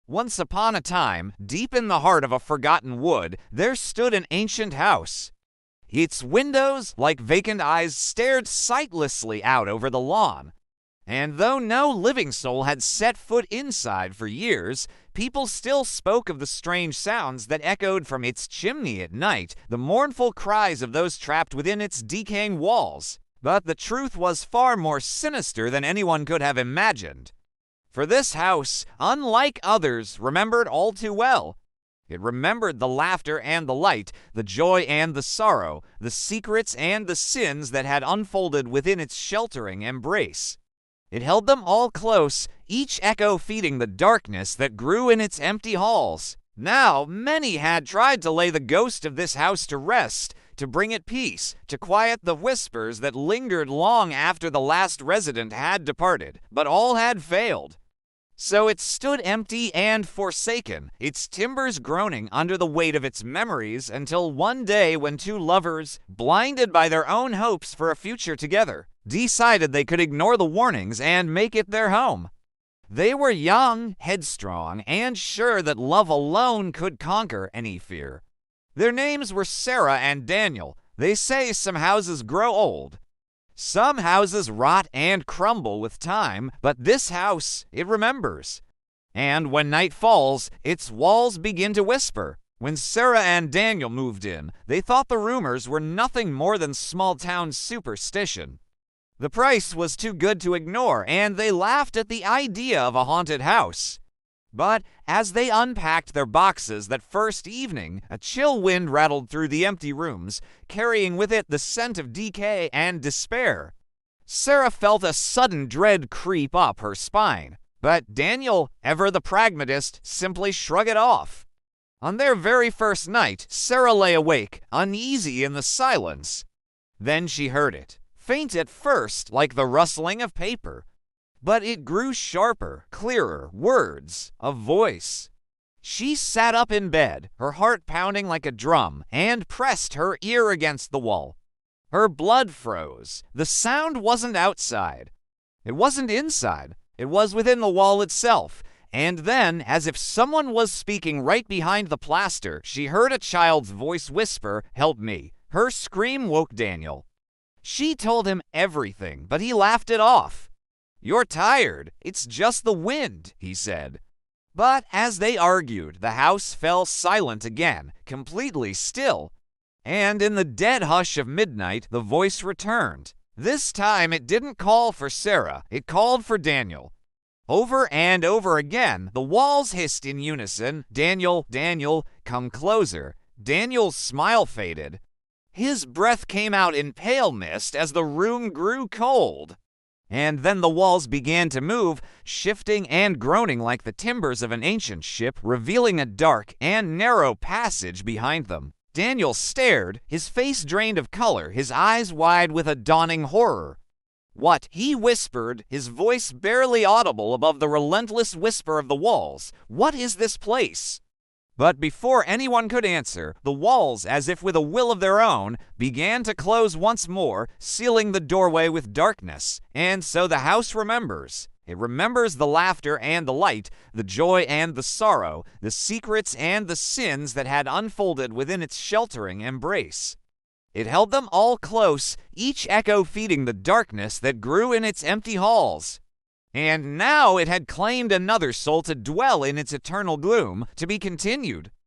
Once upon a time, deep in the heart of a forgotten wood, there stood an ancient house. Its windows, like vacant eyes, stared sightlessly out over the lawn. And though no living soul had set foot inside for years, people still spoke of the strange sounds that echoed from its chimney at night, the mournful cries of those trapped within its decaying walls. But the truth was far more sinister than anyone could have imagined. For this house, unlike others, remembered all too well. It remembered the laughter and the light, the joy and the sorrow, the secrets and the sins that had unfolded within its sheltering embrace. It held them all close, each echo feeding the darkness that grew in its empty halls. Now, many had tried to lay the ghost of this house to rest, to bring it peace, to quiet the whispers that lingered long after the last resident had departed, but all had failed. So it stood empty and forsaken, its timbers groaning under the weight of its memories, until one day when two lovers, blinded by their own hopes for a future together, decided they could ignore the warnings and make it their home. They were young, headstrong, and sure that love alone could conquer any fear. Their names were Sarah and Daniel. They say some houses grow old. Some houses rot and crumble with time, but this house, it remembers. And when night falls, its walls begin to whisper. When Sarah and Daniel moved in, they thought the rumors were nothing more than small-town superstition. The price was too good to ignore, and they laughed at the idea of a haunted house. But as they unpacked their boxes that first evening, a chill wind rattled through the empty rooms, carrying with it the scent of decay and despair. Sarah felt a sudden dread creep up her spine, but Daniel, ever the pragmatist, simply shrugged it off. On their very first night, Sarah lay awake, uneasy in the silence. Then she heard it, faint at first, like the rustling of paper. But it grew sharper, clearer, words, a voice. She sat up in bed, her heart pounding like a drum, and pressed her ear against the wall. Her blood froze. The sound wasn't outside. It wasn't inside. It was within the wall itself. And then, as if someone was speaking right behind the plaster, she heard a child's voice whisper, "Help me." Her scream woke Daniel. She told him everything, but he laughed it off. "You're tired. It's just the wind," he said. But as they argued, the house fell silent again, completely still. And in the dead hush of midnight, the voice returned. This time it didn't call for Sarah, it called for Daniel. Over and over again, the walls hissed in unison, "Daniel, Daniel, come closer." Daniel's smile faded. His breath came out in pale mist as the room grew cold. And then the walls began to move, shifting and groaning like the timbers of an ancient ship, revealing a dark and narrow passage behind them. Daniel stared, his face drained of color, his eyes wide with a dawning horror. "What?" he whispered, his voice barely audible above the relentless whisper of the walls. "What is this place?" But before anyone could answer, the walls, as if with a will of their own, began to close once more, sealing the doorway with darkness. And so the house remembers. It remembers the laughter and the light, the joy and the sorrow, the secrets and the sins that had unfolded within its sheltering embrace. It held them all close, each echo feeding the darkness that grew in its empty halls. And now it had claimed another soul to dwell in its eternal gloom, to be continued.